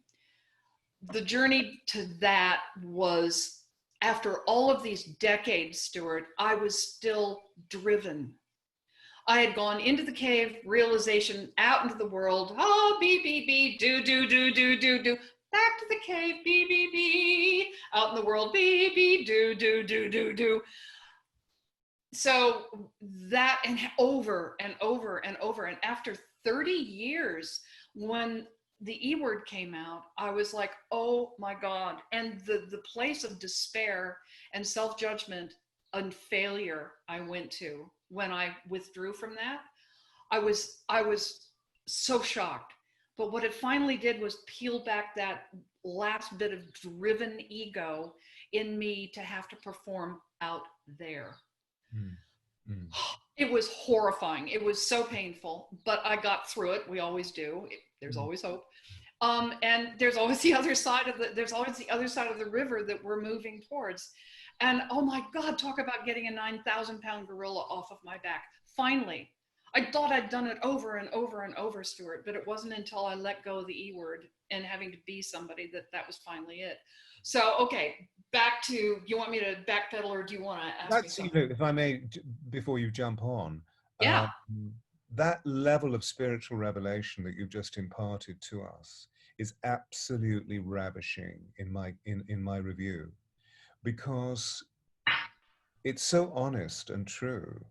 B: The journey to that was, after all of these decades, Stewart, I was still driven. I had gone into the cave, realization, out into the world, be, do, back to the cave, be, out in the world, be, do. So that, and over and over and over. And after 30 years, when the E Word came out, I was like, oh my God. And the place of despair and self-judgment and failure I went to when I withdrew from that, I was so shocked. But what it finally did was peel back that last bit of driven ego in me to have to perform out there. It was horrifying. It was so painful, but I got through it. We always do. There's always hope. And there's always the other side of the river that we're moving towards. And oh my God, talk about getting a 9,000-pound gorilla off of my back. Finally, I thought I'd done it over and over and over, Stewart, but it wasn't until I let go of the E Word and having to be somebody that was finally it. So, okay, back to, you want me to backpedal, or do you want to ask me something?
A: If I may, before you jump on,
B: yeah,
A: that level of spiritual revelation that you've just imparted to us is absolutely ravishing in my review, because it's so honest and true,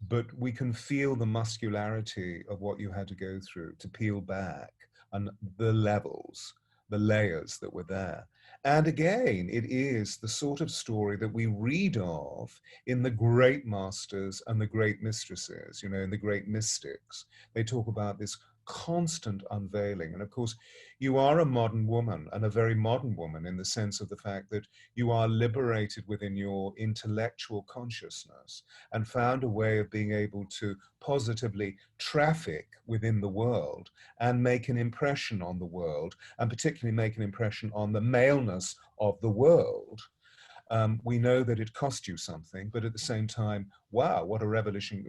A: but we can feel the muscularity of what you had to go through to peel back and the levels the layers that were there. And again, it is the sort of story that we read of in the great masters and the great mistresses, you know, in the great mystics. They talk about this constant unveiling. And of course, you are a modern woman, and a very modern woman, in the sense of the fact that you are liberated within your intellectual consciousness and found a way of being able to positively traffic within the world and make an impression on the world, and particularly make an impression on the maleness of the world. We know that it cost you something, but at the same time, wow, what a revelation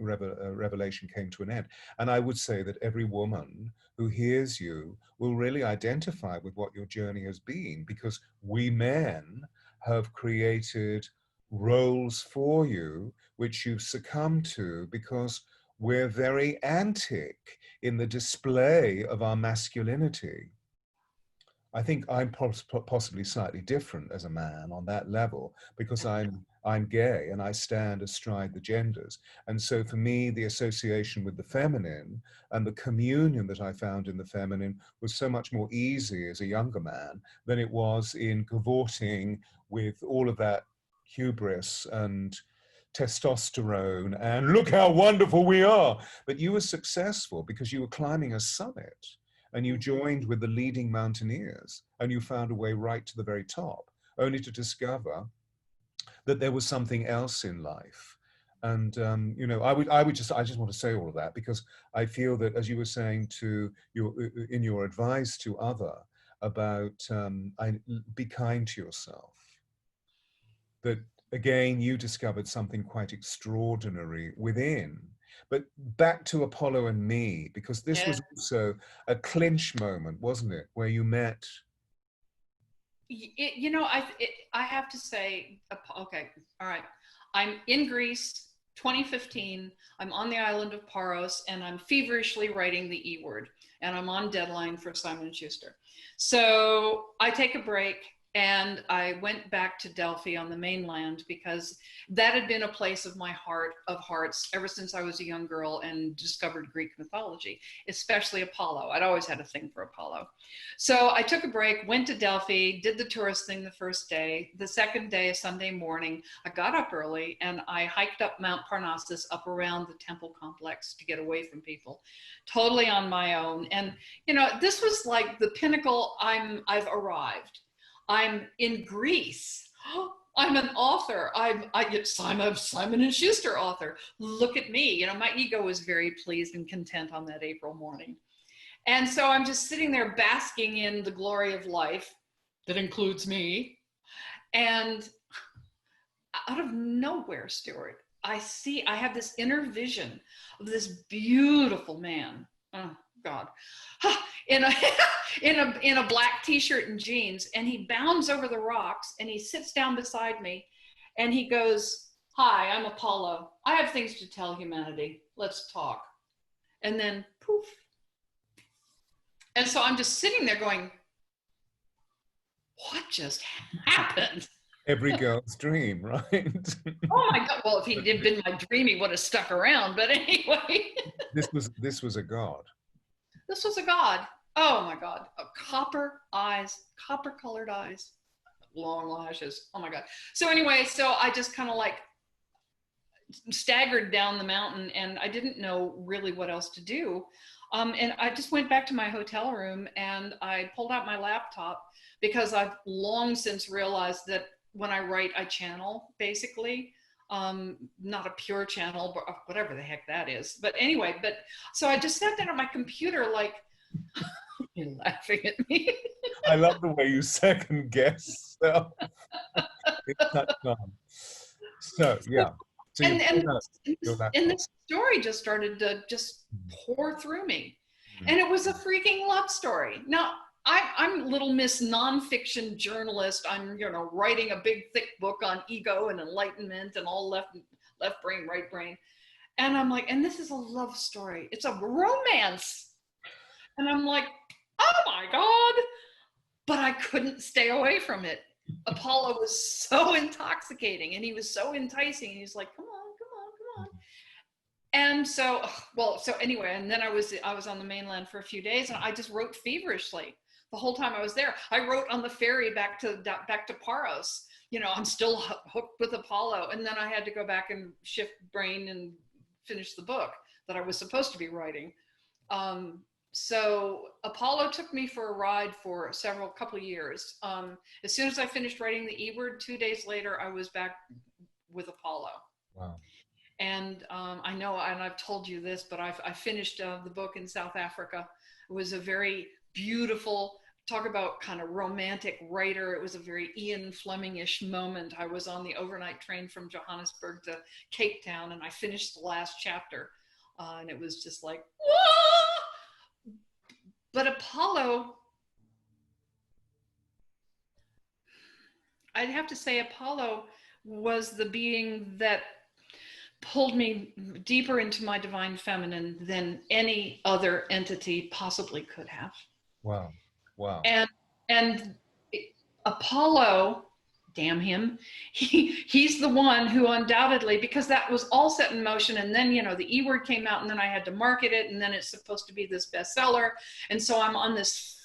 A: came to an end. And I would say that every woman who hears you will really identify with what your journey has been, because we men have created roles for you which you've succumbed to because we're very antic in the display of our masculinity. I think I'm possibly slightly different as a man on that level, because I'm gay and I stand astride the genders. And so for me, the association with the feminine and the communion that I found in the feminine was so much more easy as a younger man than it was in cavorting with all of that hubris and testosterone and look how wonderful we are. But you were successful because you were climbing a summit, and you joined with the leading mountaineers, and you found a way right to the very top, only to discover that there was something else in life. And you know, I just want to say all of that because I feel that, as you were saying to in your advice to other about be kind to yourself, that again you discovered something quite extraordinary within. But back to Apollo and me, because this was also a clinch moment, wasn't it, where you met?
B: You know, I have to say, okay, all right. I'm in Greece, 2015. I'm on the island of Paros, and I'm feverishly writing the E word, and I'm on deadline for Simon & Schuster. So I take a break, and I went back to Delphi on the mainland because that had been a place of my heart of hearts ever since I was a young girl and discovered Greek mythology, especially Apollo. I'd always had a thing for Apollo. So I took a break, went to Delphi, did the tourist thing the first day. The second day, a Sunday morning, I got up early and I hiked up Mount Parnassus up around the temple complex to get away from people, totally on my own. And, you know, this was like the pinnacle. I've arrived. I'm in Greece. I'm an author. I'm Simon & Schuster author. Look at me. You know, my ego was very pleased and content on that April morning. And so I'm just sitting there basking in the glory of life that includes me. And out of nowhere, Stewart, I have this inner vision of this beautiful man. Oh, God. In a black t-shirt and jeans, and he bounds over the rocks and he sits down beside me and he goes, "Hi, I'm Apollo. I have things to tell humanity. Let's talk." And then poof. And so I'm just sitting there going, what just happened?
A: Every girl's dream, right?
B: Oh my God. Well, if he had been my dream, he would have stuck around. But anyway.
A: This was a god.
B: This was a god. Oh my God. Copper eyes, copper colored eyes, long lashes. Oh my God. So anyway, so I just kind of like staggered down the mountain and I didn't know really what else to do. And I just went back to my hotel room and I pulled out my laptop because I've long since realized that when I write, I channel basically. Not a pure channel, but whatever the heck that is. But anyway, so I just sat down at my computer like, you're laughing at me.
A: I love the way you second guess yourself. It's such fun. So yeah. So
B: and this story just started to just pour through me. And it was a freaking love story. Now, I'm little Miss nonfiction journalist. I'm, you know, writing a big thick book on ego and enlightenment and all left brain, right brain. And I'm like, and this is a love story. It's a romance. And I'm like, oh my God. But I couldn't stay away from it. Apollo was so intoxicating and he was so enticing. And he's like, come on. And so, well, so anyway, and then I was on the mainland for a few days and I just wrote feverishly. the whole time I was there. I wrote on the ferry back to Paros. You know, I'm still hooked with Apollo. And then I had to go back and shift brain and finish the book that I was supposed to be writing. So Apollo took me for a ride for couple of years. As soon as I finished writing the E-word, 2 days later, I was back with Apollo.
A: Wow.
B: And I know, and I've told you this, but I finished the book in South Africa. It was a very beautiful, talk about kind of romantic writer. It was a very Ian Fleming-ish moment. I was on the overnight train from Johannesburg to Cape Town, and I finished the last chapter. And it was just like, whoa! But Apollo, I'd have to say Apollo was the being that pulled me deeper into my divine feminine than any other entity possibly could have.
A: Wow. Wow.
B: And Apollo, damn him, he's the one who undoubtedly, because that was all set in motion, and then, you know, the E-word came out, and then I had to market it, and then it's supposed to be this bestseller, and so I'm on this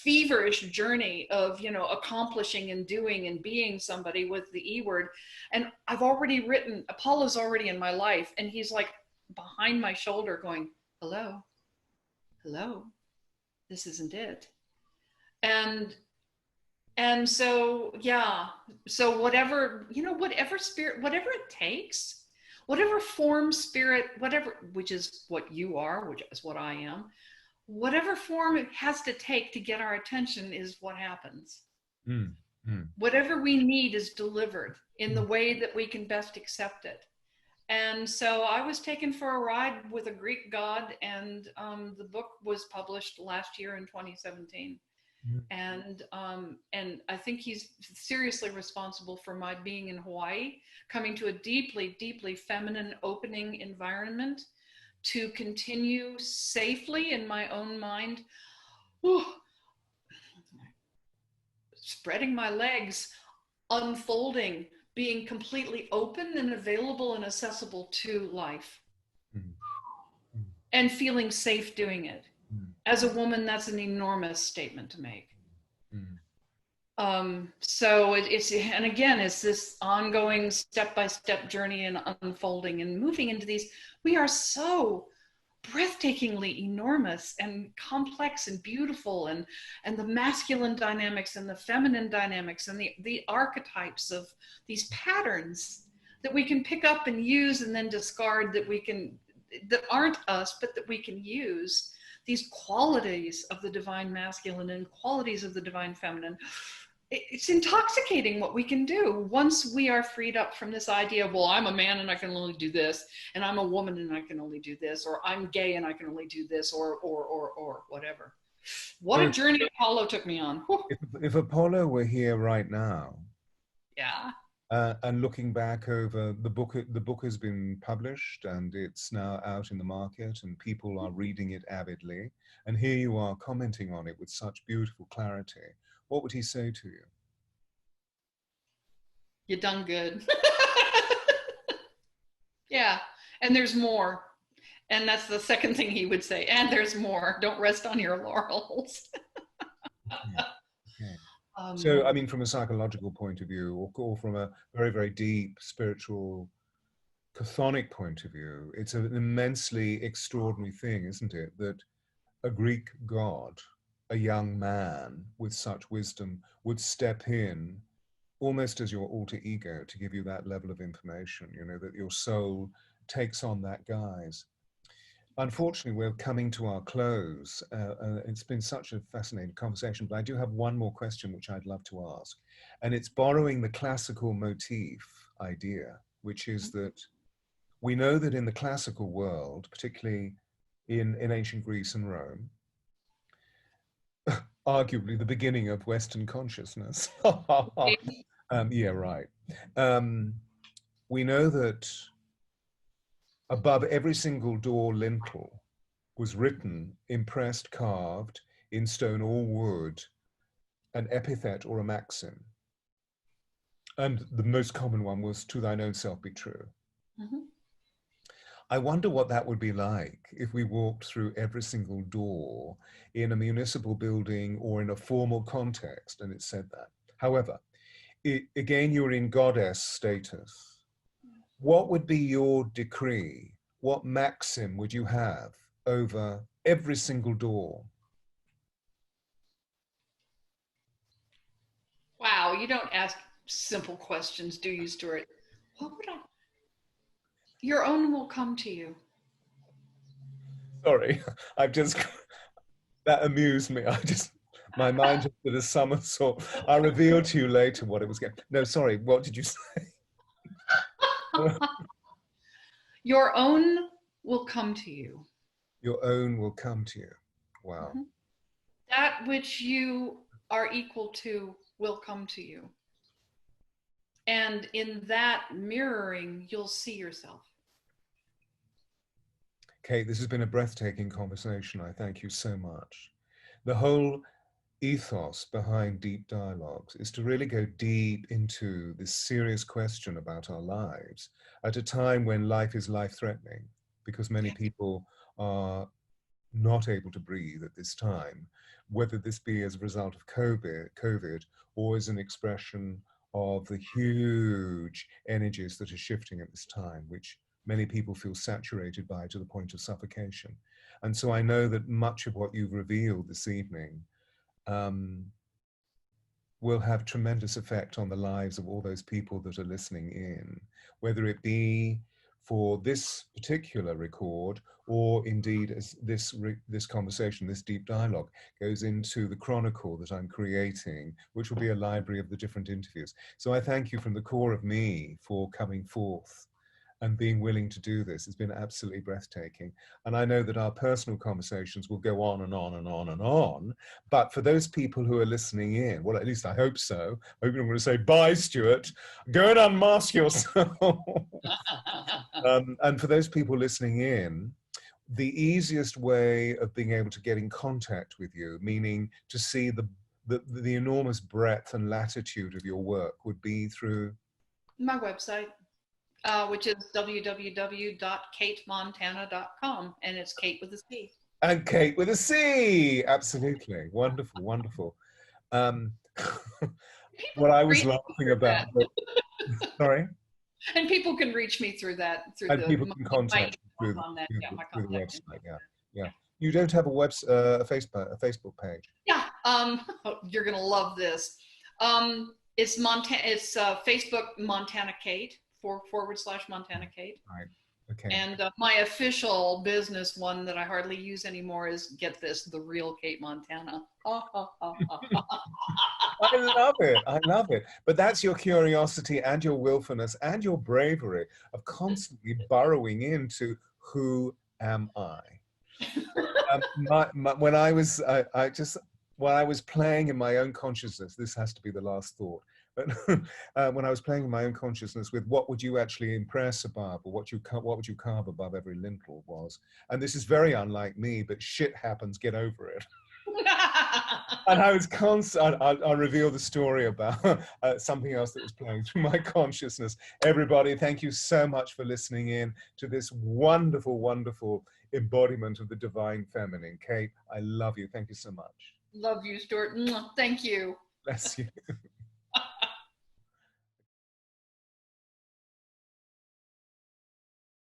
B: feverish journey of, you know, accomplishing and doing and being somebody with the E-word. And I've already written, Apollo's already in my life, and he's like behind my shoulder going, hello, this isn't it. And so, yeah, so whatever, you know, whatever spirit, whatever it takes, whatever form, spirit, whatever, which is what you are, which is what I am, whatever form it has to take to get our attention is what happens. Whatever we need is delivered in the way that we can best accept it. And so I was taken for a ride with a Greek god, and the book was published last year in 2017. And I think he's seriously responsible for my being in Hawaii, coming to a deeply, deeply feminine opening environment to continue safely in my own mind, spreading my legs, unfolding, being completely open and available and accessible to life, and feeling safe doing it. As a woman, that's an enormous statement to make. So and again, it's this ongoing step-by-step journey and unfolding and moving into these. We are so breathtakingly enormous and complex and beautiful, and the masculine dynamics and the feminine dynamics and the archetypes of these patterns that we can pick up and use and then discard, that aren't us, but that we can use. These qualities of the divine masculine and qualities of the divine feminine. It's intoxicating what we can do once we are freed up from this idea of, well, I'm a man and I can only do this, and I'm a woman and I can only do this, or I'm gay and I can only do this, or whatever. What a journey Apollo took me on.
A: If Apollo were here right now,
B: yeah,
A: and looking back over the book has been published and it's now out in the market and people are reading it avidly, and here you are commenting on it with such beautiful clarity, what would he say to you?
B: You done good. Yeah, and there's more. And that's the second thing he would say. And there's more. Don't rest on your laurels.
A: Okay. So, I mean, from a psychological point of view, or from a very, very deep spiritual, chthonic point of view, it's an immensely extraordinary thing, isn't it, that a Greek god, a young man with such wisdom, would step in almost as your alter ego to give you that level of information, you know, that your soul takes on that guise. Unfortunately, we're coming to our close. It's been such a fascinating conversation, but I do have one more question which I'd love to ask. And it's borrowing the classical motif idea, which is that we know that in the classical world, particularly in ancient Greece and Rome, arguably the beginning of Western consciousness. Yeah, right. We know that above every single door lintel was written, impressed, carved in stone or wood, an epithet or a maxim. And the most common one was, "To thine own self be true." I wonder what that would be like if we walked through every single door in a municipal building or in a formal context and it said that. However, again, you're in goddess status. What would be your decree? What maxim would you have over every single door?
B: Wow, you don't ask simple questions, do you, Stuart? What would I? Your own will come to you.
A: Sorry, I've just, that amused me. My mind just did a somersault. I'll reveal to you later what it was getting. No, sorry, what did you say?
B: Your own will come to you.
A: Your own will come to you. Wow.
B: Mm-hmm. That which you are equal to will come to you. And in that mirroring, you'll see yourself.
A: Cate, this has been a breathtaking conversation. I thank you so much. The whole ethos behind Deep Dialogues is to really go deep into this serious question about our lives at a time when life is life-threatening, because many people are not able to breathe at this time, whether this be as a result of COVID or as an expression of the huge energies that are shifting at this time, which many people feel saturated by to the point of suffocation. And so I know that much of what you've revealed this evening will have tremendous effect on the lives of all those people that are listening in, whether it be for this particular record or indeed as this conversation, this deep dialogue goes into the chronicle that I'm creating, which will be a library of the different interviews. So I thank you from the core of me for coming forth and being willing to do this. It's been absolutely breathtaking. And I know that our personal conversations will go on and on and on and on. But for those people who are listening in, well, at least I hope so. I hope you're going to say, bye, Stewart. Go and unmask yourself. And for those people listening in, the easiest way of being able to get in contact with you, meaning to see the enormous breadth and latitude of your work, would be through
B: my website. Which is www.catemontana.com, and it's Cate with a C.
A: And Cate with a C, absolutely, wonderful, wonderful. What I was laughing about, sorry?
B: And people can reach me through that.
A: And people can contact through the website, yeah. You don't have a Facebook page?
B: Yeah, you're gonna love this. It's Facebook Montana Cate. /Montana Cate.
A: Right. Okay.
B: And my official business one that I hardly use anymore is, get this, The Real Cate Montana.
A: I love it. I love it. But that's your curiosity and your willfulness and your bravery of constantly burrowing into who am I? When I was playing in my own consciousness, this has to be the last thought. But when I was playing in my own consciousness with what would you actually impress above, or what would you carve above every lintel was, and this is very unlike me, but shit happens, get over it. And I was I'll reveal the story about something else that was playing through my consciousness. Everybody, thank you so much for listening in to this wonderful, wonderful embodiment of the divine feminine. Cate, I love you. Thank you so much.
B: Love you, Stuart. Thank you.
A: Bless you.